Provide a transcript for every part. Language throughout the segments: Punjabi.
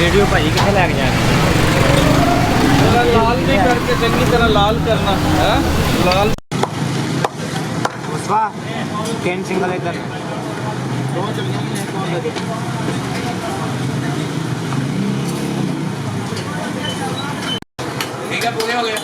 वीडियो भाई कितने लैके जाने लाल नहीं करके चंगी तरह लाल करना है लाल कैन सिंगल इधर ठीक है पूरे हो गए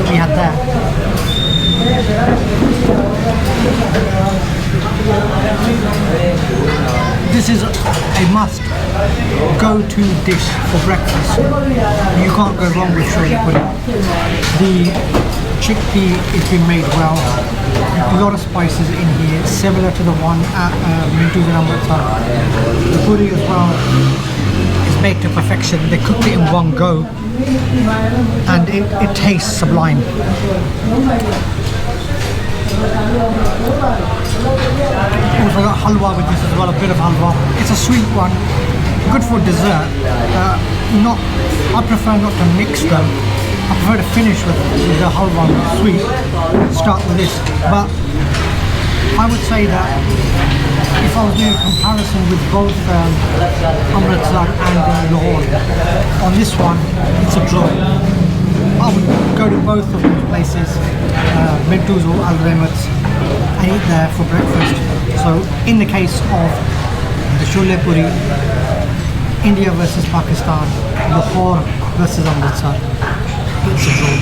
भी आता है This is a must go-to dish for breakfast. You can't go wrong with chole pudding. The chickpea is being made well. A lot of spices in here, similar to the one at Mintu's in Amritsari. The puri as well is made to perfection. They cooked it in one go, and it tastes sublime. Also got halwa with this as well, a bit of halwa. It's a sweet one, good for dessert. I prefer not to mix them. I prefer to finish with the halwa with sweet, start with this. But I would say that if I was doing a comparison with both Amritsar and Lahori, on this one, it's a draw. I would go to both of these places, Mintu's or Al Rahmat's, and eat there for breakfast. So in the case of the Chole Puri, India versus Pakistan, Lahore versus Amritsar, it's a draw.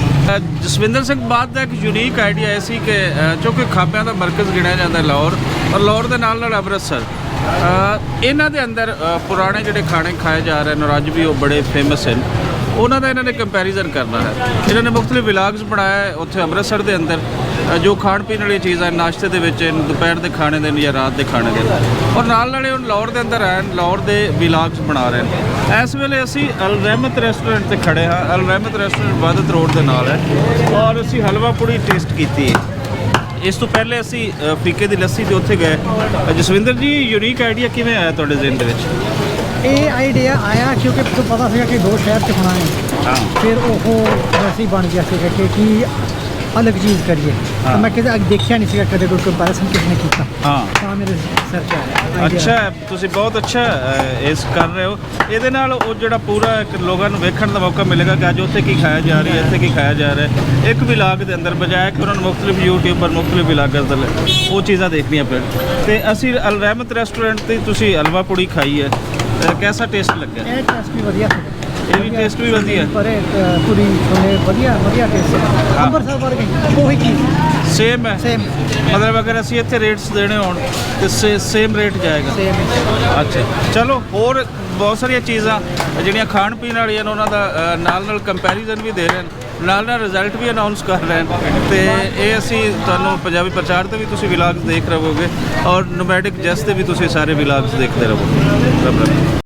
Jaswinder Singh ਬਾਦ ਦਾ ਇੱਕ ਯੂਨੀਕ ਆਈਡੀਆ ਇਹ ਸੀ ਕਿ ਕਿਉਂਕਿ ਖਾਬਿਆਂ ਦਾ ਮਰਕਜ਼ ਗਿਣਿਆ ਜਾਂਦਾ ਲਾਹੌਰ ਔਰ ਲਾਹੌਰ ਦੇ ਨਾਲ ਅੰਮ੍ਰਿਤਸਰ ਇਹਨਾਂ ਦੇ ਅੰਦਰ ਪੁਰਾਣੇ ਜਿਹੜੇ ਖਾਣੇ ਖਾਏ ਜਾ ਰਹੇ ਨੇ ਅੱਜ ਵੀ ਉਹ ਬੜੇ ਫੇਮਸ ਹਨ ਉਹਨਾਂ ਦਾ ਇਹਨਾਂ ਨੇ ਕੰਪੈਰੀਜ਼ਨ ਕਰਨਾ ਹੈ ਇਹਨਾਂ ਨੇ ਮੁxtਲਿਫ ਵਿਲਾਗਸ ਬਣਾਇਆ ਉੱਥੇ ਅੰਮ੍ਰਿਤਸਰ ਦੇ ਅੰਦਰ ਜੋ ਖਾਣ ਪੀਣ ਵਾਲੀਆਂ ਚੀਜ਼ਾਂ ਨਾਸ਼ਤੇ ਦੇ ਵਿੱਚ ਦੁਪਹਿਰ ਦੇ ਖਾਣੇ ਦੇ ਜਾਂ ਰਾਤ ਦੇ ਖਾਣੇ ਦੇ ਔਰ ਨਾਲ ਨਾਲੇ ਉਹ ਲਾਹੌਰ ਦੇ ਅੰਦਰ ਆਏ ਲਾਹੌਰ ਦੇ ਵਿਲਾਗਸ ਬਣਾ ਰਹੇ ਨੇ ਇਸ ਵੇਲੇ ਅਸੀਂ ਅਲ ਰਹਿਮਤ ਰੈਸਟੋਰੈਂਟ ਤੇ ਖੜੇ ਹਾਂ ਅਲ ਰਹਿਮਤ ਰੈਸਟੋਰੈਂਟ ਬਾਦਤ ਰੋਡ ਦੇ ਨਾਲ ਹੈ ਔਰ ਅਸੀਂ ਹਲਵਾ ਪੂੜੀ ਟੇਸਟ ਕੀਤੀ ਹੈ ਇਸ ਤੋਂ ਪਹਿਲੇ ਅਸੀਂ ਫੀਕੇ ਦੀ ਲੱਸੀ ਦੇ ਉੱਥੇ ਗਏ ਜਸਵਿੰਦਰ ਜੀ ਯੂਨੀਕ ਆਈਡੀਆ ਕਿਵੇਂ ਆਇਆ ਤੁਹਾਡੇ ਜ਼ਿਹਨ ਦੇ ਵਿੱਚ ਇਹ ਆਈਡੀਆ ਆਇਆ ਕਿਉਂਕਿ ਤੁਹਾਨੂੰ ਪਤਾ ਸੀਗਾ ਕਿ ਦੋ ਸ਼ਹਿਰ 'ਚ ਖਾਣਾ ਹੈ ਫਿਰ ਉਹ ਵੈਸੇ ਹੀ ਬਣ ਗਿਆ ਸੀਗਾ ਕਿ ਅਲੱਗ ਚੀਜ਼ ਕਰੀਏ ਤਾਂ ਮੈਂ ਕਿਤੇ ਦੇਖਿਆ ਨਹੀਂ ਸੀਗਾ ਕਦੇ ਕੋਈ ਕੰਪੈਰੀਜ਼ਨ ਕਿਸੇ ਨੇ ਕੀਤਾ ਤਾਂ ਮੇਰੇ ਸਿਰ 'ਚ ਆਇਆ ਅੱਛਾ ਤੁਸੀਂ ਬਹੁਤ ਅੱਛਾ ਇਸ ਕਰ ਰਹੇ ਹੋ ਇਹਦੇ ਨਾਲ ਉਹ ਜਿਹੜਾ ਪੂਰਾ ਲੋਕਾਂ ਨੂੰ ਵੇਖਣ ਦਾ ਮੌਕਾ ਮਿਲੇਗਾ ਕਿ ਅੱਜ ਉੱਥੇ ਕੀ ਖਾਇਆ ਜਾ ਰਿਹਾ ਇੱਥੇ ਕੀ ਖਾਇਆ ਜਾ ਰਿਹਾ ਇੱਕ ਵਿਲਾਗ ਦੇ ਅੰਦਰ ਬਜਾਏ ਕਿ ਉਹਨਾਂ ਨੂੰ ਮੁxtਲਿਫ YouTube ਪਰ ਮੁxtਲਿਫ ਵਿਲਾਗਾਂ ਦੇ ਉਹ ਚੀਜ਼ਾਂ ਦੇਖਣੀਆਂ ਪੈਣ ਤੇ ਅਸੀਂ ਅਲ ਰਹਿਮਤ ਰੈਸਟੋਰੈਂਟ ਤੇ ਤੁਸੀਂ ਹਲਵਾ ਪੂੜੀ ਖਾਈ ਹੈ कैसा टेस्ट लग गया ਇਹ ਟੇਸਟ ਵੀ ਵਧੀਆ ਹੈ ਇਹ ਵੀ ਟੇਸਟ ਵੀ ਵਧੀਆ ਪਰ ਪੂਰੀ ਛੋਲੇ ਵਧੀਆ ਟੇਸਟ ਹੈ ਅੰਮ੍ਰਿਤਸਰ ਵਰਗੀ ਉਹੀ ਚੀਜ਼ ਸੇਮ ਹੈ ਮਤਲਬ ਅਗਰ ਅਸੀਂ ਇੱਥੇ ਰੇਟਸ ਦੇਣੇ ਹੋਣ ਤੇ ਸੇਮ ਰੇਟ ਜਾਏਗਾ ਅੱਛਾ ਚਲੋ ਹੋਰ ਬਹੁਤ ਸਾਰੀਆਂ ਚੀਜ਼ਾਂ ਜਿਹੜੀਆਂ ਖਾਣ ਪੀਣ ਵਾਲੀਆਂ ਨੇ ਉਹਨਾਂ ਦਾ ਨਾਲ ਕੰਪੈਰੀਜ਼ਨ ਵੀ ਦੇ ਰਹੇ ਨੇ ਨਾਲ ਰਿਜ਼ਲਟ ਵੀ ਅਨਾਉਂਸ ਕਰ ਰਹੇ ਨੇ ਤੇ ਇਹ ਅਸੀਂ ਤੁਹਾਨੂੰ ਪੰਜਾਬੀ ਪ੍ਰਚਾਰ ਤੇ ਵੀ ਤੁਸੀਂ ਵਿਲਾਗਸ ਦੇਖ ਰਹੋਗੇ ਔਰ ਨੋਮੈਡਿਕ ਜੈਸ ਤੇ ਵੀ ਤੁਸੀਂ ਸਾਰੇ ਵਿਲਾਗਸ ਦੇਖਦੇ ਰਹੋਗੇ